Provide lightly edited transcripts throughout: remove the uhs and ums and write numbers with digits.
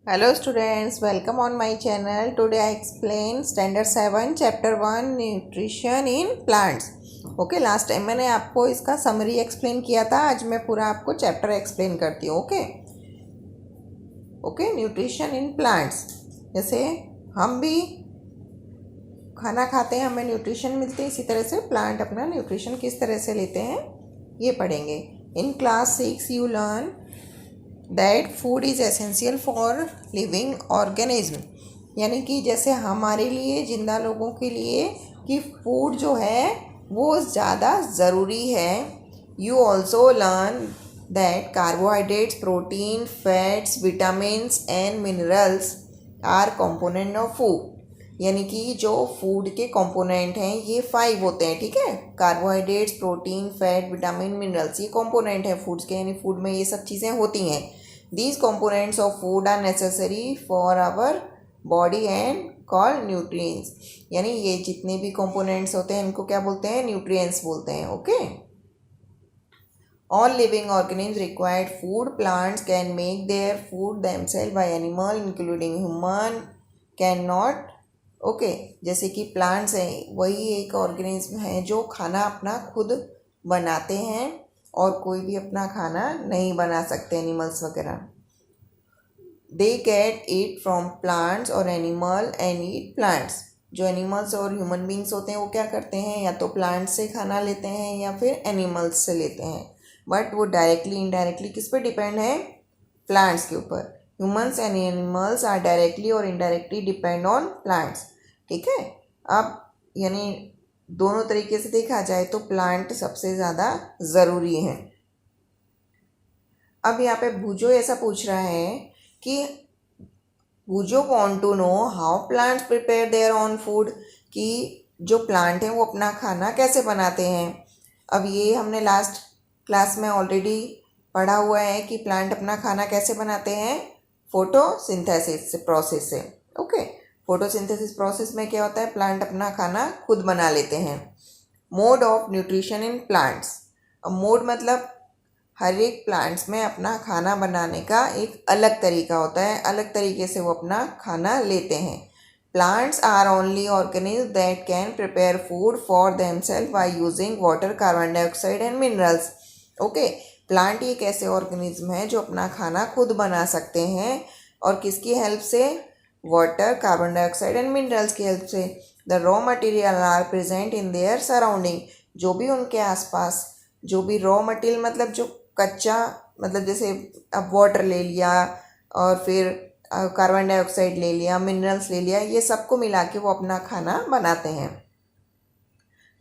Hello students, welcome on my channel. Today I explain standard 7 chapter 1 nutrition in plants. Okay last time मैंने आपको इसका summary explain किया था. आज मैं पूरा आपको चैप्टर एक्सप्लेन करती हूँ. Okay nutrition in plants. जैसे हम भी खाना खाते हैं, हमें न्यूट्रिशन मिलते हैं, इसी तरह से प्लांट अपना न्यूट्रिशन किस तरह से लेते हैं ये पढ़ेंगे. In class 6 you learn that food is essential for living organism. यानी कि जैसे हमारे लिए, जिंदा लोगों के लिए, कि फूड जो है वो ज़्यादा ज़रूरी है. You also learn that carbohydrates, protein, fats, vitamins and minerals R component of food. यानी कि जो फूड के कंपोनेंट हैं ये 5 होते हैं. ठीक है, carbohydrates, protein, fat, vitamin, minerals, ये कंपोनेंट है फूड्स के. यानी फूड में ये सब चीज़ें होती हैं. These components of food are necessary for our body and called nutrients. यानी ये जितने भी कंपोनेंट्स होते हैं इनको क्या बोलते हैं? न्यूट्रिएंट्स बोलते हैं. Okay, all living organisms require food. Plants can make their food themselves by animal including human cannot. Okay, जैसे कि प्लांट्स हैं वही एक ऑर्गेनिज्म है जो खाना अपना खुद बनाते हैं और कोई भी अपना खाना नहीं बना सकते, एनिमल्स वगैरह. They get eat from plants और एनिमल एंड ईट प्लांट्स. जो एनिमल्स और ह्यूमन बींग्स होते हैं वो क्या करते हैं? या तो प्लांट्स से खाना लेते हैं या फिर एनिमल्स से लेते हैं. बट वो डायरेक्टली इनडायरेक्टली किस पे डिपेंड है? प्लांट्स के ऊपर. Humans and animals are directly और इनडायरेक्टली डिपेंड ऑन प्लांट्स. ठीक है, अब यानी दोनों तरीके से देखा जाए तो प्लांट सबसे ज़्यादा ज़रूरी है. अब यहाँ पे भूजो ऐसा पूछ रहा है कि भूजो want to know how plants prepare their own food. कि जो प्लांट हैं वो अपना खाना कैसे बनाते हैं. अब ये हमने लास्ट क्लास में ऑलरेडी पढ़ा हुआ है कि प्लांट अपना खाना कैसे बनाते हैं? फोटोसिंथेसिस से, प्रोसेस से. ओके, फोटोसिंथेसिस प्रोसेस में क्या होता है? प्लांट अपना खाना खुद बना लेते हैं. Mode of nutrition in plants. अब मोड मतलब हर एक प्लांट्स में अपना खाना बनाने का एक अलग तरीका होता है, अलग तरीके से वो अपना खाना लेते हैं. Plants are only organism that can prepare food for themselves by using water, carbon dioxide and minerals. Okay, plant एक ऐसे ऑर्गेनिज्म है जो अपना खाना खुद बना सकते हैं और किसकी हेल्प से? Water, carbon dioxide and minerals की हेल्प से. The raw material are present in their surrounding. जो भी उनके आसपास, जो भी रॉ मटेरियल मतलब जो कच्चा, मतलब जैसे अब वाटर ले लिया और फिर कार्बन डाइऑक्साइड ले लिया, मिनरल्स ले लिया, ये सबको मिला के वो अपना खाना बनाते हैं.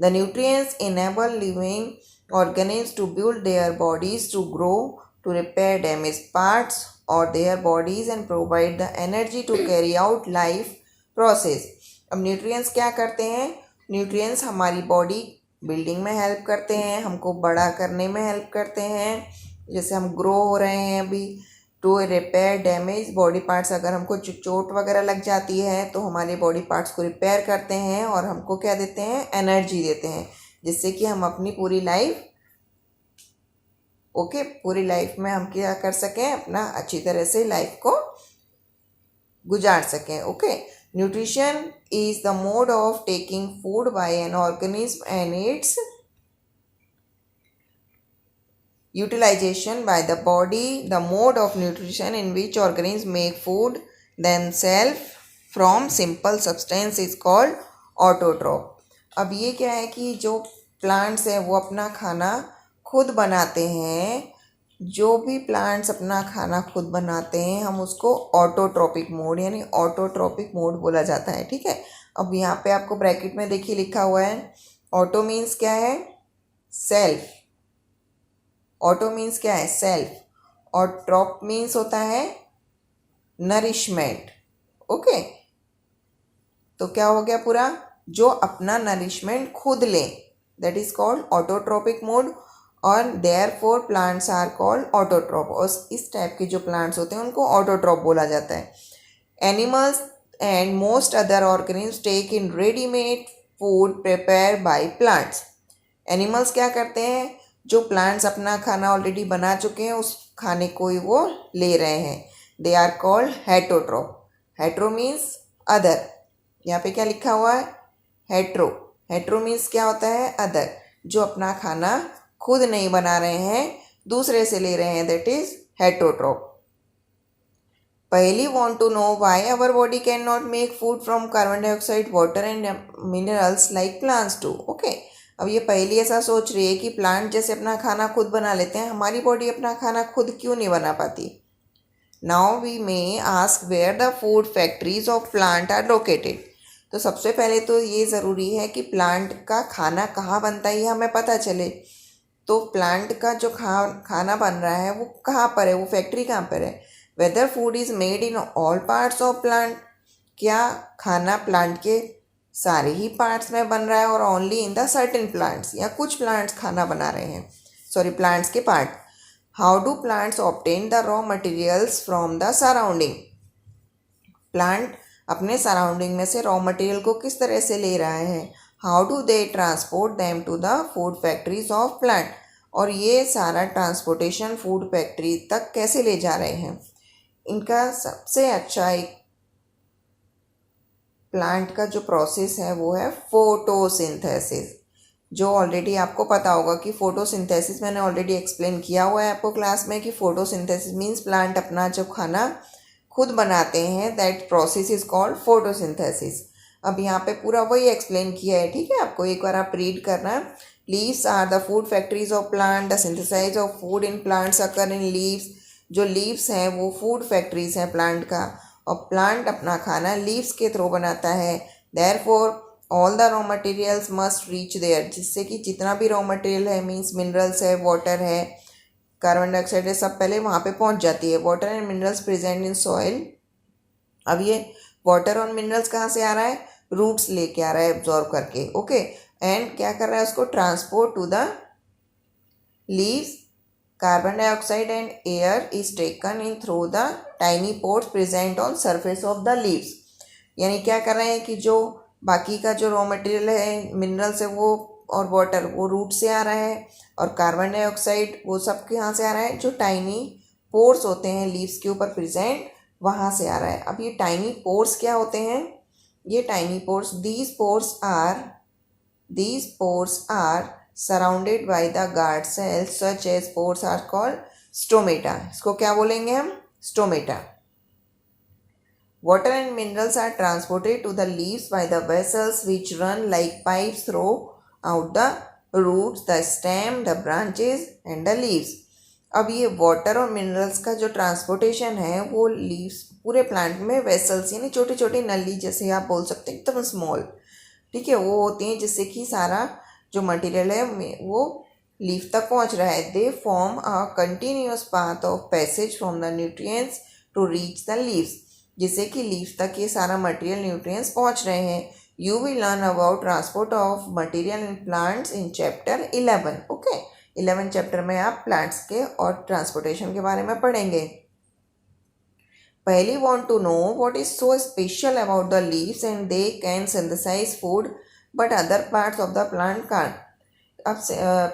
The nutrients enable living organism to build their bodies, to grow, to repair damage parts or their bodies and provide the energy to carry out life process. अब न्यूट्रिएंट्स क्या करते हैं? न्यूट्रिएंट्स हमारी बॉडी बिल्डिंग में help करते हैं, हमको बड़ा करने में हेल्प करते हैं. जैसे हम ग्रो हो रहे हैं अभी. To repair damage body parts. अगर हमको चोट वगैरह लग जाती है तो हमारे बॉडी पार्ट्स को रिपेयर करते हैं और हमको क्या देते हैं? एनर्जी देते हैं, जिससे कि हम अपनी पूरी लाइफ पूरी लाइफ में हम क्या कर सकें? अपना अच्छी तरह से लाइफ को गुजार सकें. Okay, nutrition is the mode of taking food by an organism and it's utilization by the body. The mode of nutrition in which organisms make food themselves from simple substance is called autotroph. अब ये क्या है कि जो plants हैं वो अपना खाना खुद बनाते हैं. जो भी प्लांट्स अपना खाना खुद बनाते हैं हम उसको ऑटोट्रोपिक मोड यानी ऑटोट्रोपिक मोड बोला जाता है. ठीक है, अब यहाँ पे आपको ब्रैकेट में देखिए लिखा हुआ है. ऑटो मीन्स क्या है? सेल्फ. ऑटो मीन्स क्या है? सेल्फ. और ट्रॉप मीन्स होता है नरिशमेंट. ओके, तो क्या हो गया पूरा? जो अपना नरिशमेंट खुद ले, that is called autotrophic mode. और therefore plants are called autotroph. और इस टाइप के जो प्लांट्स होते हैं उनको ऑटोट्रोप बोला जाता है. Animals and most other organism take in readymade food prepare by plants. Animals क्या करते हैं? जो प्लांट्स अपना खाना ऑलरेडी बना चुके हैं उस खाने को ही वो ले रहे हैं. They are called heterotroph. Hetero means other. यहाँ पे क्या लिखा हुआ है? हेट्रो। हेट्रो मीन्स क्या होता है? अदर। जो अपना खाना खुद नहीं बना रहे हैं, दूसरे से ले रहे हैं, दैट इज हेटरोट्रॉफ। पहली want to know why our body cannot make food from carbon dioxide, water and minerals like plants do. Okay. अब ये पहली ऐसा सोच रही है कि प्लांट जैसे अपना खाना खुद बना लेते हैं, हमारी बॉडी अपना खाना खुद क्यों नहीं बना पाती? Now we may ask where the food factories of plant are located. तो सबसे पहले तो ये ज़रूरी है कि प्लांट का खाना कहाँ बनता है ये हमें पता चले। तो प्लांट का जो खाना बन रहा है वो कहाँ पर है, वो फैक्ट्री कहाँ पर है? Whether food is made in all parts of plant. क्या खाना प्लांट के सारे ही पार्ट्स में बन रहा है और only in the certain plants, या कुछ प्लांट्स खाना बना रहे हैं, सॉरी प्लांट्स के part. How do plants obtain the raw materials from the surrounding. Plant अपने सराउंडिंग में से रॉ मटेरियल को किस तरह से ले रहा है? How do they transport them to the food factories of plant. और ये सारा ट्रांसपोर्टेशन फूड फैक्ट्री तक कैसे ले जा रहे हैं? इनका सबसे अच्छा एक प्लांट का जो प्रोसेस है वो है फोटोसिंथेसिस, जो ऑलरेडी आपको पता होगा कि फोटोसिंथेसिस मैंने ऑलरेडी एक्सप्लेन किया हुआ है आपको क्लास में कि फोटोसिंथेसिस मीन्स प्लांट अपना जो खाना खुद बनाते हैं, that process is called photosynthesis. अब यहाँ पे पूरा वही एक्सप्लेन किया है, ठीक है? आपको एक बार आप रीड करना। Leaves are the food factories of plant, the synthesize of food in plants occur in leaves. जो लीव्स हैं वो फूड फैक्ट्रीज हैं प्लांट का, और प्लांट अपना खाना लीव्स के थ्रू बनाता है। Therefore all the raw materials must reach there, जिससे कि जितना भी रॉ मटेरियल है, मीन्स मिनरल्स है, वाटर है, कार्बन डाइऑक्साइड है, सब पहले वहाँ पे पहुँच जाती है। Water and minerals present in soil. अब ये वाटर और मिनरल्स कहाँ से आ रहा है? रूट्स लेके आ रहा है एब्जॉर्ब करके। ओके। एंड क्या कर रहा है? उसको transport to the leaves. Carbon dioxide and air is taken in through the tiny pores present on surface of the leaves. यानी क्या कर रहे हैं कि जो बाकी का जो रॉ मटेरियल है, मिनरल्स है वो और वाटर, वो रूट से आ रहा है, और कार्बन डाइऑक्साइड वो सब कहाँ से आ रहा है? जो टाइनी पोर्स होते हैं लीव्स के ऊपर प्रेजेंट, वहाँ से आ रहा है। अब ये टाइनी पोर्स क्या होते हैं? ये tiny pores, these pores are surrounded by the guard cells such as pores are called stomata. इसको क्या बोलेंगे हम? Stomata. Water and minerals are transported to the leaves by the vessels which run like pipes throughout the roots, the stem, the branches and the leaves. अब ये water और minerals का जो transportation है वो लीव्स पूरे प्लांट में vessels यानी छोटी छोटी नली जैसे आप बोल सकते हैं, एकदम स्मॉल, ठीक है, वो होती हैं, जिससे कि सारा जो मटेरियल है वो लीफ तक पहुंच रहा है। They form a continuous path of passage from the nutrients to reach the leaves, जिससे कि लीफ तक ये सारा मटेरियल न्यूट्रिएंट्स पहुंच रहे हैं। You will learn about transport of material in plants in chapter 11। Okay, 11 chapter में आप प्लांट्स के और ट्रांसपोर्टेशन के बारे में पढ़ेंगे। पहली want to know what is so special about the leaves and they can synthesize food but other parts of the plant can't. अब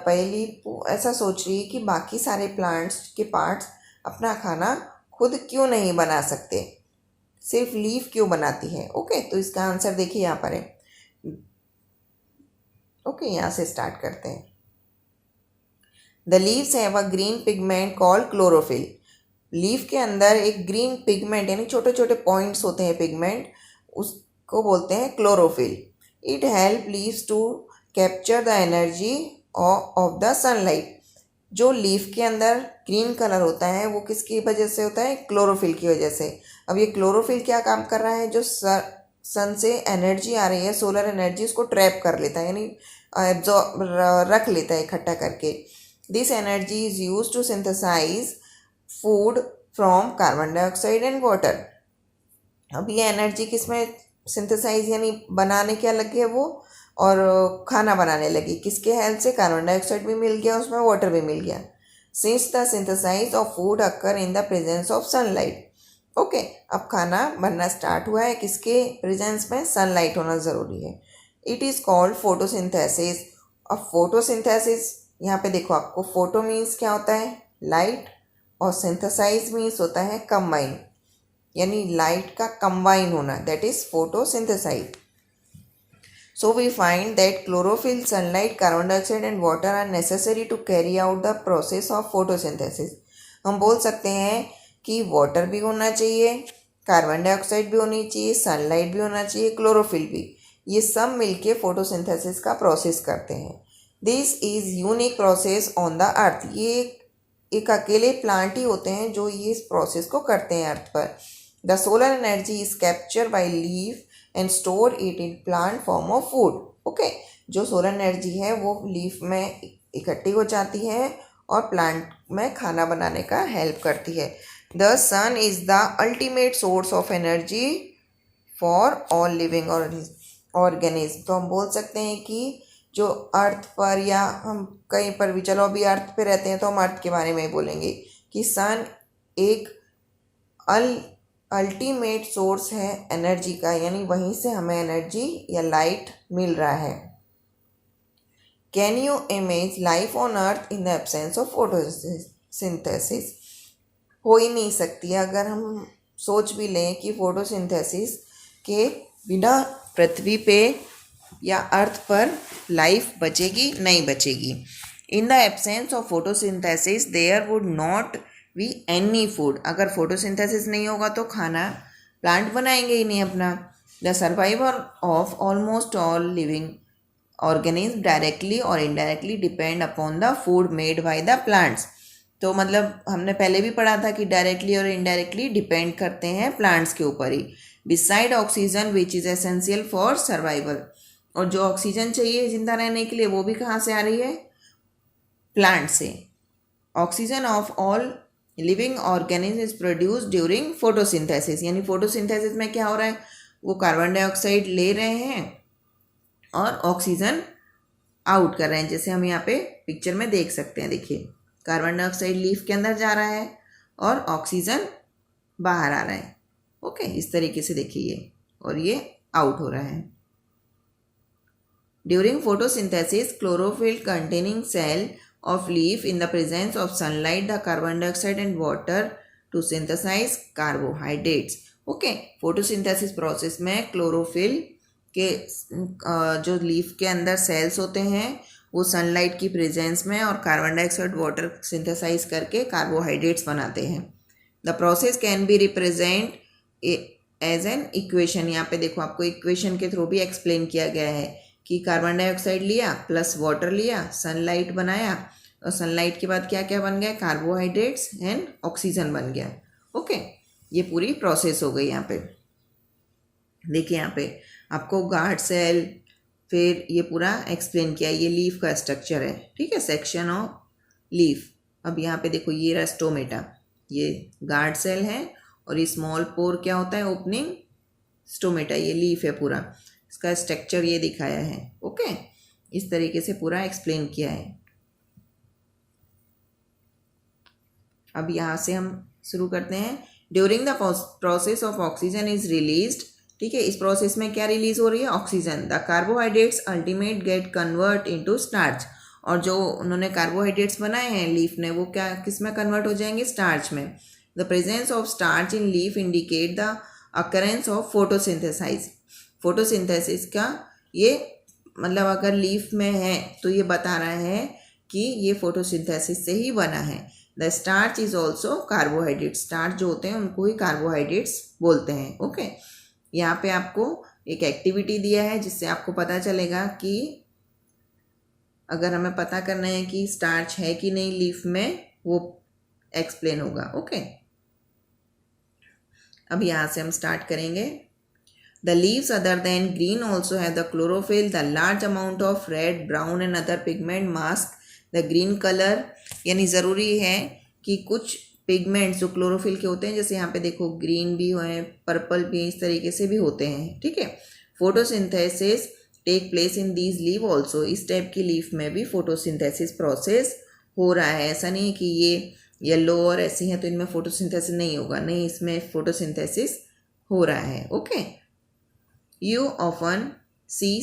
पहली ऐसा सोच रही है कि बाकी सारे प्लांट्स के पार्ट्स अपना खाना खुद क्यों नहीं बना सकते, सिर्फ लीफ क्यों बनाती है। ओके, तो इसका आंसर देखिए यहाँ पर है। ओके, यहाँ से स्टार्ट करते हैं। The leaves have a green pigment called chlorophyll. Leaf के अंदर एक ग्रीन पिगमेंट यानी छोटे छोटे पॉइंट्स होते हैं पिगमेंट, उसको बोलते हैं chlorophyll. It help leaves to capture the energy of the sunlight. जो लीफ के अंदर ग्रीन कलर होता है वो किसकी वजह से होता है? क्लोरोफिल की वजह से। अब ये क्लोरोफिल क्या काम कर रहा है? जो सन से एनर्जी आ रही है, सोलर एनर्जी, उसको ट्रैप कर लेता है यानी रख लेता है इकट्ठा करके। This energy is use to synthesize food from carbon dioxide and water. अब ये एनर्जी किस में सिंथेसाइज यानी बनाने क्या लगी है वो, और खाना बनाने लगी, किसके हेल्प से? कार्बन डाइऑक्साइड भी मिल गया उसमें, वाटर भी मिल गया। Since the synthesize of food occur in the presence of sunlight. Okay, अब खाना बनना स्टार्ट हुआ है किसके प्रेजेंस में? सनलाइट होना ज़रूरी है। It is called photosynthesis. अब फोटोसिंथेसिस यहाँ पे देखो, आपको फोटो मीन्स क्या होता है? लाइट, और सिंथेसाइज मीन्स होता है कंबाइन। यानी लाइट का कंबाइन होना, that is photosynthesize. So we find that chlorophyll, sunlight, carbon dioxide and water are necessary to carry out the process of photosynthesis. हम बोल सकते हैं कि वाटर भी होना चाहिए, कार्बन डाइऑक्साइड भी होनी चाहिए, सनलाइट भी होना चाहिए, क्लोरोफिल भी. ये सब मिलके फोटोसिंथेसिस का प्रोसेस करते हैं. This is unique process on the earth. ये एक अकेले प्लांट ही होते हैं जो ये इस प्रोसेस को करते हैं अर्थ पर. The solar energy is capture by leaf and store it in plant form of food. Okay, जो सोलर एनर्जी है वो लीफ में इकट्ठी हो जाती है और प्लांट में खाना बनाने का हेल्प करती है. The sun is the ultimate source of energy for all living organism. तो हम बोल सकते हैं कि जो अर्थ पर या हम कहीं पर भी, चलो अभी अर्थ पे रहते हैं तो हम अर्थ के बारे में ही बोलेंगे कि सन एक अल्टीमेट सोर्स है एनर्जी का, यानी वहीं से हमें एनर्जी या लाइट मिल रहा है. Can you image life on earth in the absence of photosynthesis? हो ही नहीं सकती. अगर हम सोच भी लें कि फोटोसिंथेसिस के बिना पृथ्वी पे या अर्थ पर लाइफ बचेगी, नहीं बचेगी. In the absence of photosynthesis there would not be any food. अगर फोटोसिंथेसिस नहीं होगा तो खाना प्लांट बनाएंगे ही नहीं अपना. The survival of almost all living organism directly और indirectly depend upon the food made by the plants. तो मतलब हमने पहले भी पढ़ा था कि डायरेक्टली और इनडायरेक्टली डिपेंड करते हैं प्लांट्स के ऊपर ही. Beside oxygen which is essential for survival. और जो ऑक्सीजन चाहिए जिंदा रहने के लिए वो भी कहाँ से आ रही है? प्लांट से. Oxygen of all living organism is produce during photosynthesis. यानी फोटोसिंथेसिस में क्या हो रहा है? वो कार्बन डाइऑक्साइड ले रहे हैं और ऑक्सीजन आउट कर रहे हैं. जैसे हम यहाँ पे पिक्चर में देख सकते हैं, देखिए कार्बन डाइऑक्साइड लीफ के अंदर जा रहा है और ऑक्सीजन बाहर आ रहा है. ओके, इस तरीके से देखिए ये, और ये आउट हो रहा है. During photosynthesis chlorophyll containing cell of leaf in the presence of sunlight, the carbon dioxide and water to synthesize carbohydrates. Okay, photosynthesis process में क्लोरोफिल के जो लीफ के अंदर सेल्स होते हैं वो सनलाइट की प्रेजेंस में और कार्बन डाइऑक्साइड वाटर सिंथेसाइज करके कार्बोहाइड्रेट्स बनाते हैं. The process can be represent as an equation. यहाँ पे देखो आपको इक्वेशन के थ्रू भी एक्सप्लेन किया गया है कि कार्बन डाइऑक्साइड लिया प्लस वाटर लिया, सनलाइट बनाया और सनलाइट के बाद क्या क्या बन गया? कार्बोहाइड्रेट्स एंड ऑक्सीजन बन गया. ओके, ये पूरी प्रोसेस हो गई. यहाँ पे देखिए, यहाँ पे आपको गार्ड सेल, फिर ये पूरा एक्सप्लेन किया. ये लीफ का स्ट्रक्चर है, ठीक है, सेक्शन ऑफ लीफ. अब यहाँ पे देखो ये रहा स्टोमेटा, ये गार्ड सेल है और ये स्मॉल पोर क्या होता है? Opening stomata. ये लीफ है पूरा, इसका स्ट्रक्चर ये दिखाया है. ओके, इस तरीके से पूरा एक्सप्लेन किया है. अब यहाँ से हम शुरू करते हैं. During the process of oxygen is released. ठीक है, इस प्रोसेस में क्या रिलीज हो रही है? Oxygen. The carbohydrates ultimate gate convert into starch. और जो उन्होंने कार्बोहाइड्रेट्स बनाए हैं लीफ ने, वो क्या किस में कन्वर्ट हो जाएंगे? स्टार्च में. The presence of starch in leaf indicate the occurrence of photosynthesize. Photosynthesis का ये मतलब अगर लीफ में है तो ये बता रहा है कि ये फोटोसिंथेसिस से ही बना है. The starch is also carbohydrate. Starch जो होते हैं उनको ही कार्बोहाइड्रेट्स बोलते हैं. ओके, यहाँ पे आपको एक एक्टिविटी दिया है जिससे आपको पता चलेगा कि अगर हमें पता करना है कि स्टार्च है कि नहीं लीफ में, वो एक्सप्लेन होगा. ओके, अब यहाँ से हम स्टार्ट करेंगे. The leaves other than green also have the chlorophyll. The large amount of red, brown and other pigment mask the green color. यानी ज़रूरी है कि कुछ पिगमेंट्स जो क्लोरोफिल के होते हैं, जैसे यहाँ पे देखो ग्रीन भी हैं, पर्पल भी, इस तरीके से भी होते हैं. ठीक है, photosynthesis take place in these leave also. इस टाइप की लीफ में भी फोटोसिंथेसिस प्रोसेस हो रहा है. ऐसा नहीं कि ये येलो और ऐसी हैं तो इनमें फोटोसिंथेसिस नहीं होगा. नहीं, इसमें फोटोसिंथेसिस हो रहा है. Okay, You often see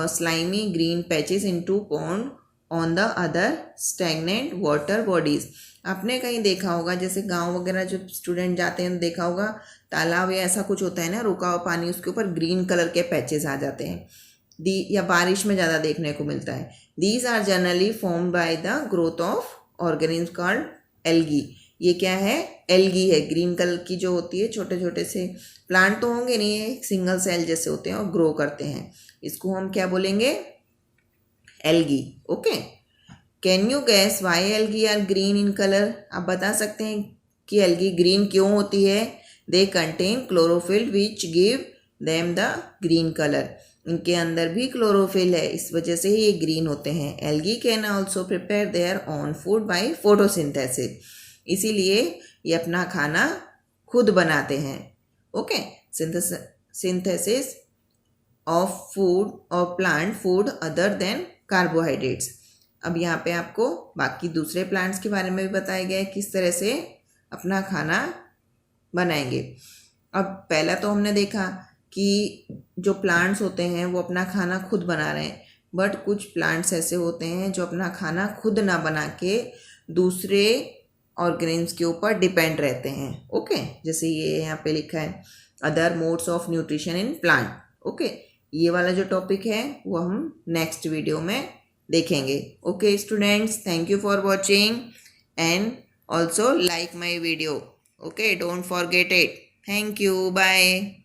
slimy green patches into pond on the other stagnant water bodies. आपने कहीं देखा होगा, जैसे गांव वगैरह जो स्टूडेंट जाते हैं तो देखा होगा तालाब या ऐसा कुछ होता है ना, रुका हुआ पानी, उसके ऊपर ग्रीन कलर के पैचेस आ जाते हैं। या बारिश में ज़्यादा देखने को मिलता है। These are generally form by the growth of organism called algae. ये क्या है? एल्गी है। ग्रीन कलर की जो होती है, छोटे छोटे से प्लांट तो होंगे नहीं, ये सिंगल सेल जैसे होते हैं और ग्रो करते हैं। इसको हम क्या बोलेंगे? Algae. Okay. Can you guess why algae are green in colour? आप बता सकते हैं कि एल्गी ग्रीन क्यों होती है? They contain chlorophyll which give them the green colour. इनके अंदर भी क्लोरोफिल है, इस वजह से ही ये ग्रीन होते हैं। Algae can also prepare their own food by photosynthesis. इसीलिए ये अपना खाना खुद बनाते हैं। ओके। सिंथेसिस ऑफ फूड और plant food other than carbohydrates. अब यहाँ पे आपको बाकी दूसरे प्लांट्स के बारे में भी बताया गया है किस तरह से अपना खाना बनाएंगे। अब पहला तो हमने देखा कि जो प्लांट्स होते हैं वो अपना खाना खुद बना रहे हैं, बट कुछ प्लांट्स ऐसे होते हैं जो अपना खाना खुद ना बना के दूसरे ऑर्गेनिज्म के ऊपर डिपेंड रहते हैं। ओके। जैसे ये यहाँ पे लिखा है other modes of nutrition in plant. Okay. ये वाला जो टॉपिक है वो हम नेक्स्ट वीडियो में देखेंगे। Okay students, thank you for watching and also like my video. Okay, don't forget it. Thank you, bye.